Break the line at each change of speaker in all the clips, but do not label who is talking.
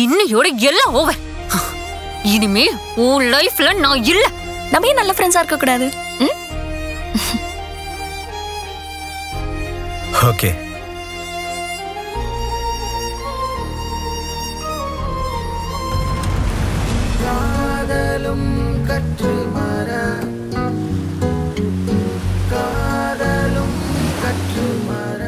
இன்னையோட எல்லாம் ஓவர். இனிமே உன் லைஃப்ல நான் இல்ல.
நம்ம ஏன் நல்ல ஃப்ரெண்ட்ஸா இருக்க கூடாது?
ஓகே. காதலும் கற்று மர காதலும் கற்று மர.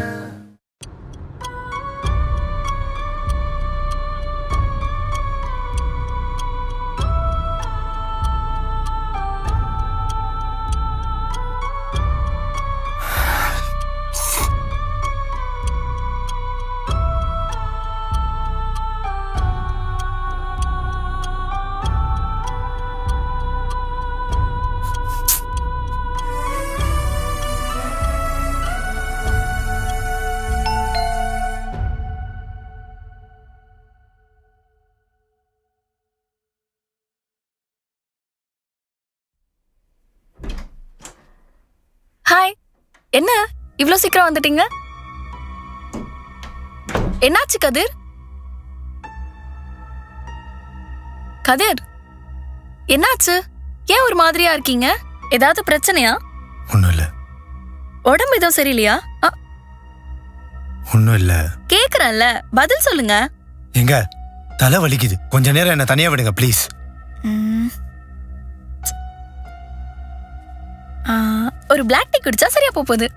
ஹாய், என்ன இவ்ளோ சீக்கிரம் வந்துட்டீங்க? என்னாச்சு கதிர்? கதிர், என்னாச்சு? ஏன் ஒரு மாதிரியா இருக்கீங்க? ஏதாவது பிரச்சனையா?
ஒண்ணும் இல்ல.
உடம்பு ஏதோ சரியில்லையா?
ஒண்ணும் இல்ல.
கேக்குறேன்ல, பதில் சொல்லுங்க.
எங்க தலை வலிக்குது, கொஞ்ச நேரம் என்ன தனியா விடுங்க ப்ளீஸ்.
ஒரு பிளாக் டீ குடிச்சா சரியா போகுது.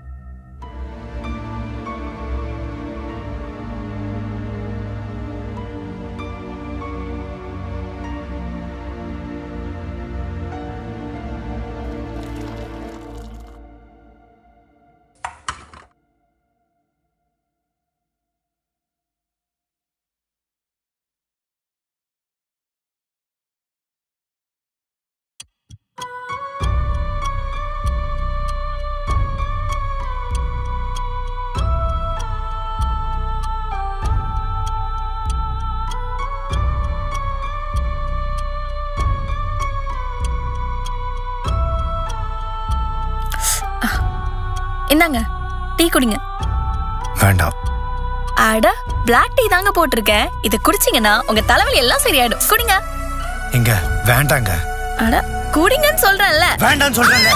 இந்தாங்க டீ குடிங்க.
வேண்டாம்.
அட, பிளாக் டீ தாங்க போட்டிருக்கேன். இத குடிச்சீங்கன்னா உங்க தலைவலி எல்லாம் சரியாயிடும். குடிங்க.
எங்க வேண்டாங்க.
அட, குடிங்கன்னு சொல்றேன்ல.
வேண்டாம்னு சொல்றேன்ல.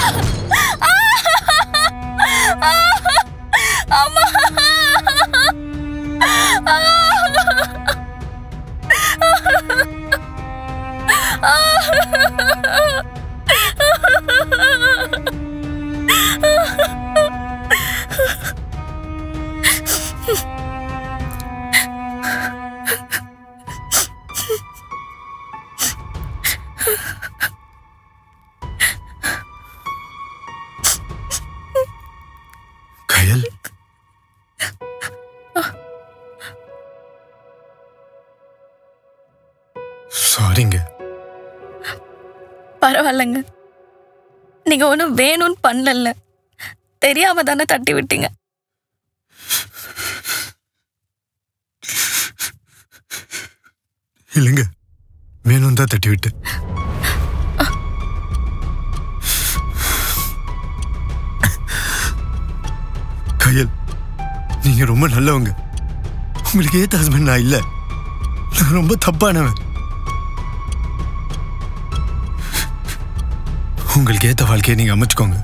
அம்மா.
கயல், சாரிங்க.
பரவாயில்லங்க, நீங்க ஒன்னும் வேணும்னு பண்ணல, தெரியாம தானே தட்டி விட்டீங்க.
இல்லைங்க, வேணும் தான் தட்டி விட்டு. கயல், நீங்க ரொம்ப நல்லவங்க. உங்களுக்கு ஏத்த ஹஸ்பண்ட் நான் இல்ல. நான் ரொம்ப தப்பானவன். உங்களுக்கு ஏத்த வாழ்க்கையை நீங்க அமைச்சுக்கோங்க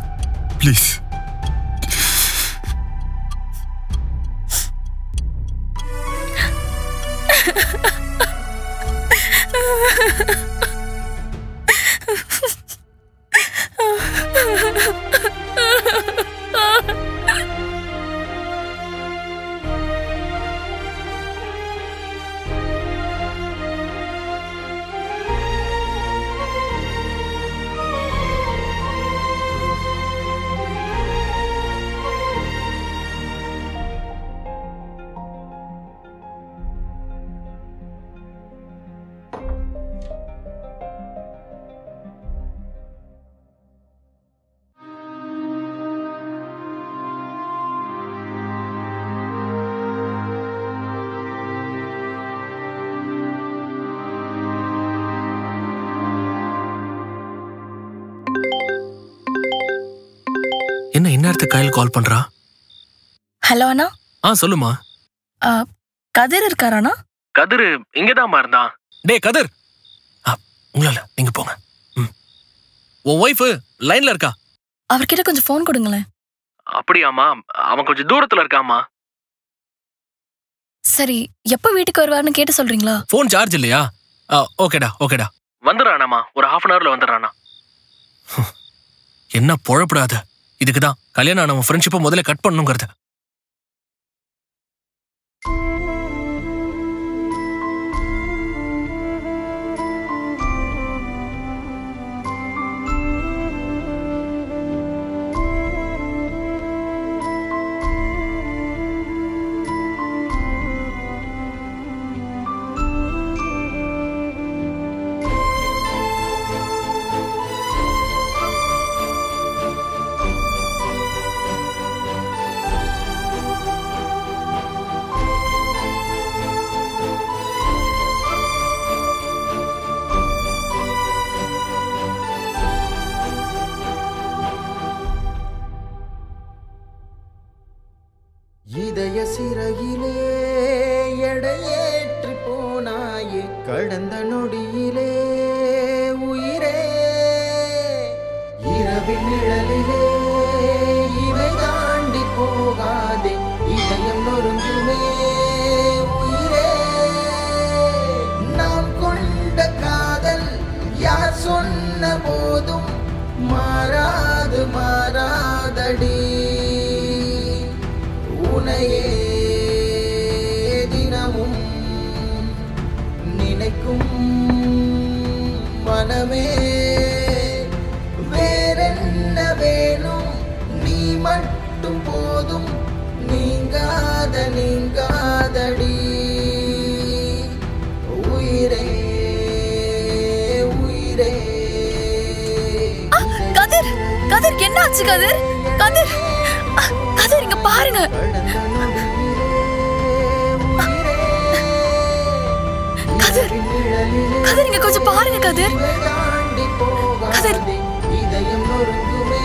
ப்ளீஸ்.
என்ன இந்நேரத்துக்கு கையில் கால் பண்றா?
ஹலோ அண்ணா.
சொல்லுமா.
கதிர் இருக்காராண்ணா?
கதிர் இங்கதாம்மா இருந்தான். டேய் கதிர், உங்களால நீங்க போங்க. உன் ஒய்ஃப் லைன்ல இருக்கா?
அவர்கிட்ட கொஞ்சம் ஃபோன் கொடுங்களேன்.
அப்படியாமா? அவன் கொஞ்சம் தூரத்துல இருக்காமா.
சரி, எப்ப வீட்டுக்கு வருவாருன்னு கேட்டு சொல்றீங்களா?
ஃபோன் சார்ஜ் இல்லையா? ஓகேடா ஓகேடா. வந்துடுறானாமா, ஒரு 1/2 hourல வந்துடுறானா. என்ன பொழப்படாத. இதுக்குதான் கல்யாணம் ஆனவன் ஃப்ரெண்ட்ஷிப்பை முதல்ல கட் பண்ணுங்கிறது.
இதய சிறையிலே எடையேற்றி போனாயே, கடந்த நொடியிலே உயிரே, இரவின் நிழலிலே இவை தாண்டி போகாதே, இதயம் நொறுங்குமே உயிரே. நாம் கொண்ட காதல் யார் சொன்ன போதும் மாறாது மாறாதடி, உனையே தினமும் நினைக்கும் மனமே. வேறென்ன வேணும், நீ மட்டும் போதும், நீங்காத நீங்காதடி உயிரே உயிரே.
கதிர், கதிர் என்னாச்சு? கதிர், கதிர், கதிர் இங்க பாருங்க. கதிர், கதிர் இங்க கொஞ்சம் பாருங்க. கதிர், கதிர்,
இதயம் நொறுங்குமே.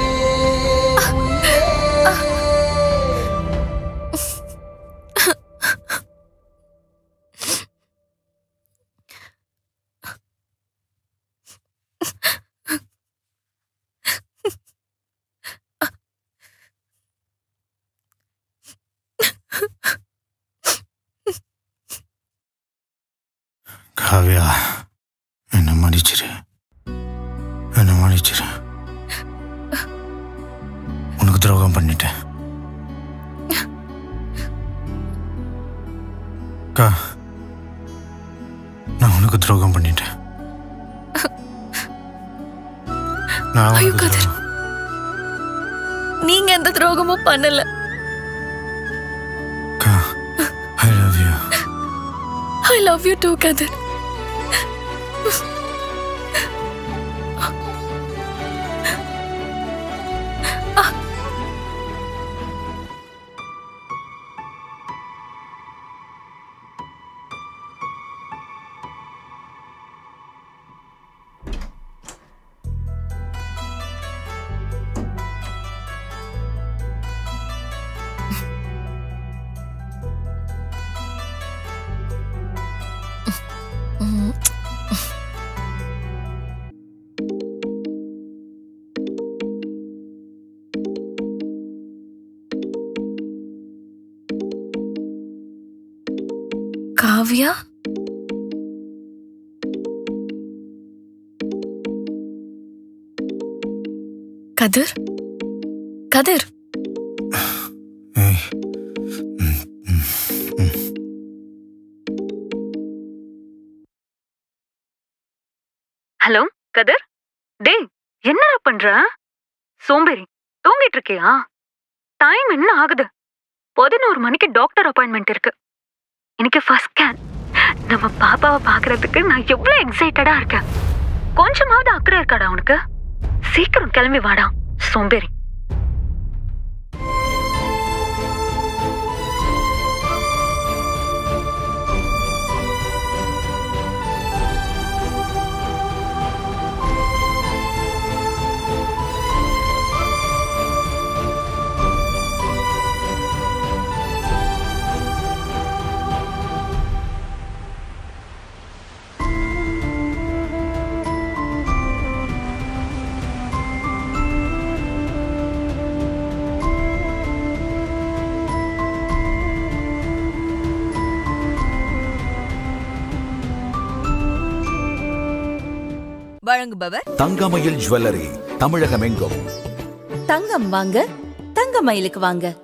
காவியா, என்ன மன்னிச்சிரு, என்ன மன்னிச்சிரு. உனக்கு துரோகம் பண்ணிட்டேன். நான் உனக்கு துரோகம் பண்ணிட்டேன்.
நீங்க எந்த துரோகமும் பண்ணல.
I love you.
I love you too, Kadir. Kavya, Kathir, Kathir.
Hello Kathir, டேய் என்னடா பண்ற? சோம்பேறி, தூங்கிட்டு இருக்கியா? டைம் என்ன ஆகுது? 11 மணிக்கு டாக்டர் அப்பாயின்மெண்ட் இருக்கு. எனக்கு ஃபர்ஸ்ட் ஸ்கேன். நம்ம பாப்பாவை பாக்குறதுக்கு நான் எவ்வளவு எக்ஸைட்டடா இருக்கேன். கொஞ்சமாவது அக்கறை இருக்காடா உனக்கு? சீக்கிரம் கிளம்பி வாடா சோம்பேறி.
வழங்குபவர்
தங்கமயில் ஜுவல்லரி, தமிழகம் எங்கும்.
தங்கம் வாங்க தங்கமயிலுக்கு வாங்க.